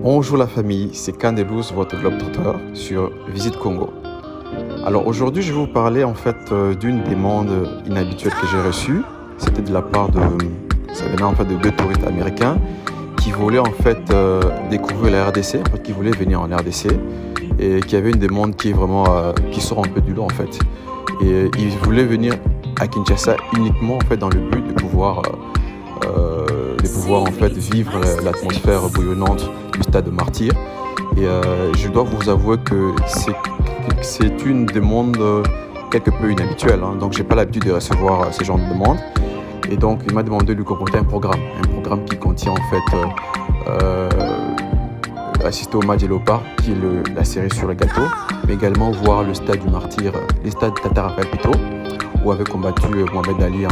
Bonjour la famille, c'est Candelous, votre globetrotter sur Visite Congo. Alors aujourd'hui, je vais vous parler en fait d'une demande inhabituelle que j'ai reçue. C'était de la part ça venait en fait de deux touristes américains qui voulaient en fait découvrir la RDC, en fait, qui voulaient venir en RDC et qui avaient une demande qui est vraiment qui sort un peu du lot en fait. Et ils voulaient venir à Kinshasa uniquement en fait dans le but de pouvoir en fait vivre l'atmosphère bouillonnante du stade de Martyr. Et je dois vous avouer que c'est une demande quelque peu inhabituelle, hein. Donc j'ai pas l'habitude de recevoir ce genre de demande. Et donc il m'a demandé de lui concocter un programme qui contient en fait assister au match de Léopard, qui est la série sur le gâteau, mais également voir le stade du Martyr, les stades Tata Raphaël plutôt, où avait combattu Mohamed Ali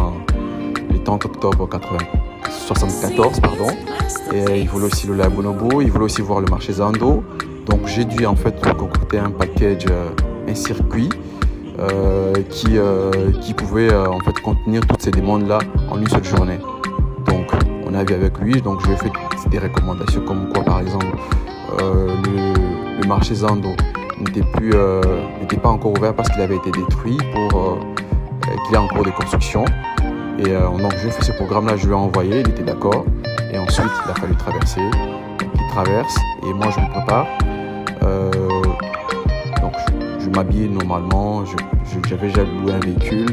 le 30 octobre 1974, et il voulait aussi le La Bonobo, il voulait aussi voir le marché Zando. Donc j'ai dû en fait concocter un package, un circuit qui pouvait en fait contenir toutes ces demandes là en une seule journée. Donc on a vu avec lui, donc je lui ai fait des recommandations comme quoi par exemple le marché Zando n'était pas encore ouvert parce qu'il avait été détruit qu'il est en cours de construction. Et donc je lui ai fait ce programme là, je lui ai envoyé, il était d'accord. Et ensuite il a fallu traverser. Donc il traverse et moi je me prépare. Donc je m'habille normalement, j'avais déjà loué un véhicule.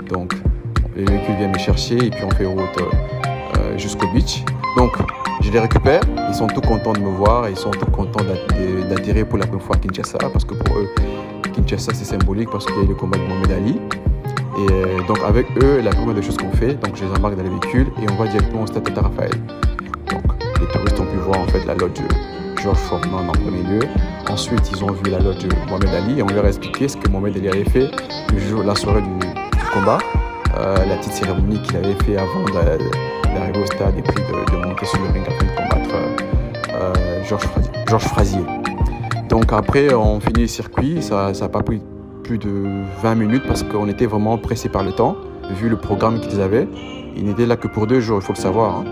Donc le véhicule vient me chercher et puis on fait route jusqu'au beach. Donc je les récupère, ils sont tout contents de me voir, et ils sont tout contents d'atterrir pour la première fois à Kinshasa, parce que pour eux Kinshasa c'est symbolique parce qu'il y a eu le combat de Mohamed Ali. Et donc avec eux, la première des choses qu'on fait, donc je les embarque dans les véhicules et on va directement au stade Tata Raphaël. Donc les touristes ont pu voir en fait la lodge de Georges Foreman en premier lieu. Ensuite ils ont vu la lodge de Mohamed Ali et on leur a expliqué ce que Mohamed Ali avait fait la soirée du combat, la petite cérémonie qu'il avait fait avant d'arriver au stade et puis de monter sur le ring afin de combattre Georges Frazier. Donc après on finit le circuit, ça n'a pas pris plus de 20 minutes parce qu'on était vraiment pressé par le temps, vu le programme qu'ils avaient. Ils n'étaient là que pour 2 jours, il faut le savoir, hein.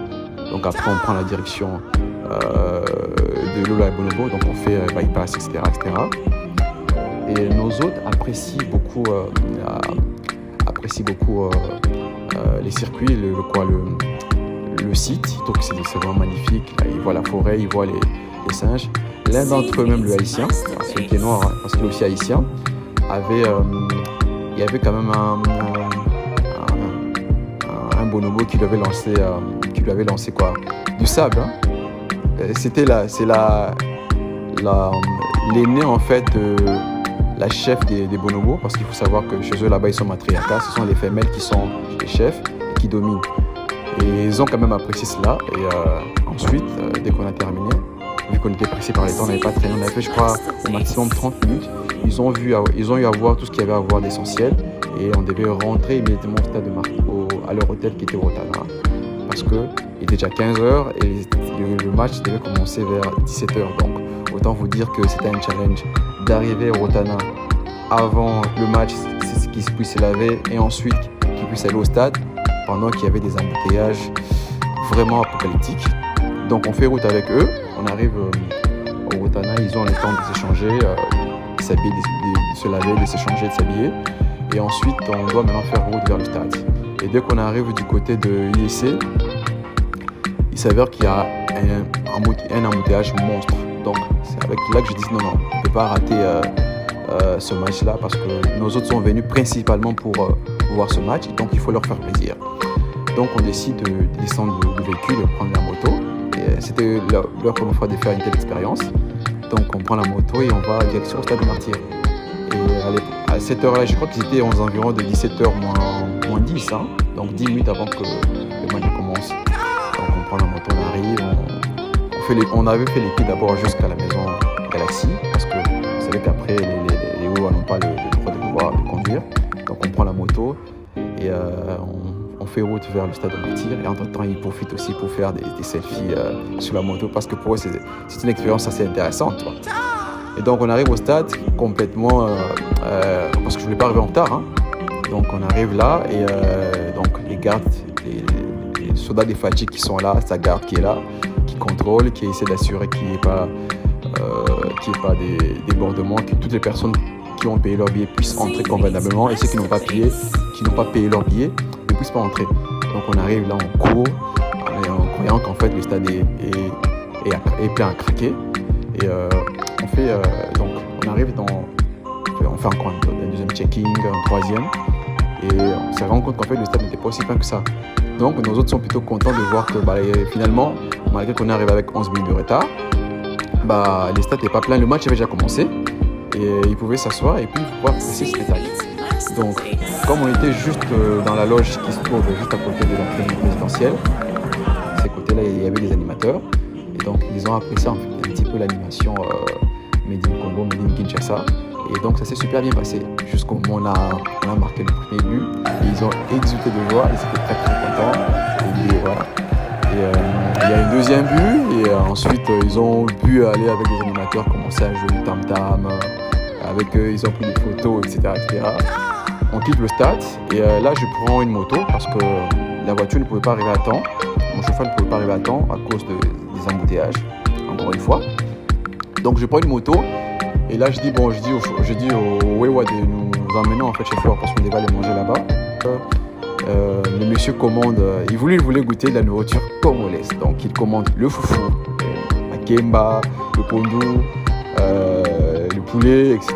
Donc après on prend la direction de Lola et Bonobo, donc on fait bypass, etc. Et nos hôtes apprécient beaucoup les circuits, le site. Donc c'est vraiment magnifique. Là, ils voient la forêt, ils voient les singes. L'un d'entre eux, même le haïtien, celui qui est noir, hein, parce qu'il est aussi haïtien, il y avait quand même un bonobo qui lui avait lancé quoi, du sable, hein. C'était l'aîné en fait de la chef des bonobos, parce qu'il faut savoir que chez eux là-bas ils sont matriarcats, ce sont les femelles qui sont les chefs et qui dominent. Et ils ont quand même apprécié cela. Et ensuite, dès qu'on a terminé, vu qu'on était pressé par les temps, on n'avait pas traîné, on avait fait je crois au maximum 30 minutes. Ils ont eu à voir tout ce qu'il y avait à voir d'essentiel, et on devait rentrer immédiatement au stade de Martyr, à leur hôtel qui était au Rotana, parce qu'il était déjà 15h et le match devait commencer vers 17h. Donc autant vous dire que c'était un challenge d'arriver au Rotana avant le match, c'est qu'ils puissent se laver, et ensuite qu'ils puissent aller au stade pendant qu'il y avait des embouteillages vraiment apocalyptiques. Donc on fait route avec eux, on arrive au Rotana, ils ont le temps de s'échanger, de s'habiller, de se laver, de s'échanger, de s'habiller. Et ensuite, on doit maintenant faire route vers le stade. Et dès qu'on arrive du côté de l'IEC, il s'avère qu'il y a un embouteillage monstre. Donc c'est avec là que je dis non, on ne peut pas rater ce match-là, parce que nos autres sont venus principalement pour voir ce match, et donc il faut leur faire plaisir. Donc on décide de descendre du véhicule et de prendre la moto. Et c'était leur première fois de faire une telle expérience. Donc on prend la moto et on va direction au stade de Martyr. Et à cette heure-là, je crois qu'ils étaient aux environs de 17h moins 10, hein, donc 10 minutes avant que le match commence. Donc on prend la moto, on arrive, on avait fait les pieds d'abord jusqu'à la maison Galaxy, parce que vous savez qu'après les Ouïghours n'ont pas le droit de pouvoir conduire. Donc on prend la moto et on fait route vers le stade de Martyr, et entre-temps ils profitent aussi pour faire des selfies sur la moto, parce que pour eux c'est une expérience assez intéressante, quoi. Et donc on arrive au stade complètement, parce que je ne voulais pas arriver en retard, hein. Donc on arrive là et donc les gardes, les soldats des fatigues qui sont là, sa garde qui est là, qui contrôle, qui essaie d'assurer qu'il n'y ait pas, des débordements, que toutes les personnes qui ont payé leur billet puissent entrer convenablement et ceux qui n'ont pas payé leur billet ne puissent pas entrer. Donc on arrive là en cours en croyant qu'en fait le stade est plein à craquer et on arrive on fait encore un deuxième checking, un troisième et on se rend compte qu'en fait le stade n'était pas aussi plein que ça. Donc nous autres sommes plutôt contents de voir que finalement, malgré qu'on est arrivé avec 11 minutes de retard, le stade n'était pas plein, le match avait déjà commencé et ils pouvaient s'asseoir et puis pouvoir apprécier ce spectacle. Donc comme on était juste dans la loge qui se trouve juste à côté de la tribune présidentielle, à ces côtés-là il y avait des animateurs et donc ils ont apprécié un petit peu l'animation Made in Congo, Made in Kinshasa. Et donc ça s'est super bien passé jusqu'au moment où on a marqué le premier but. Et ils ont exulté de joie, ils étaient très contents. Et voilà. Et il y a eu un deuxième but et ensuite ils ont pu aller avec les animateurs, commencer à jouer du tam-tam. Avec eux, ils ont pris des photos, etc. On quitte le stade et là je prends une moto parce que la voiture ne pouvait pas arriver à temps. Mon chauffeur ne pouvait pas arriver à temps à cause des embouteillages, encore une fois. Donc je prends une moto. Et là, je dis au Wewa de nous emmener en fait chez Fleur parce qu'on devait aller manger là-bas. Le monsieur commande, il voulait goûter de la nourriture congolaise. Donc il commande le foufou, la kemba, le pondou, le poulet, etc.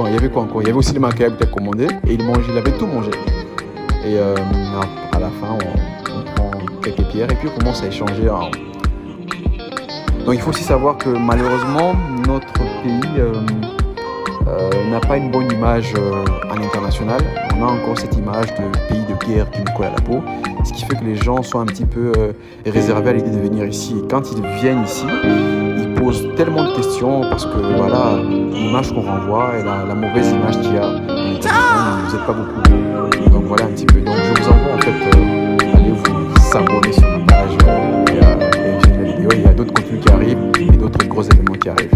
Il y avait quoi encore? Il y avait aussi le macabre qu'il a commandé et il avait tout mangé. Et à la fin, on prend quelques pierres et puis on commence à échanger. Donc il faut aussi savoir que malheureusement, notre pays n'a pas une bonne image à l'international. On a encore cette image de pays de guerre qui nous colle à la peau, ce qui fait que les gens sont un petit peu réservés à l'idée de venir ici. Et quand ils viennent ici, ils posent tellement de questions parce que voilà, l'image qu'on renvoie et la mauvaise image qu'il y a à l'international ne nous aide pas beaucoup. Donc voilà un petit peu. Donc je vous envoie en fait aller vous s'abonner sur ma page. Il y a d'autres contenus qui arrivent et d'autres gros événements qui arrivent.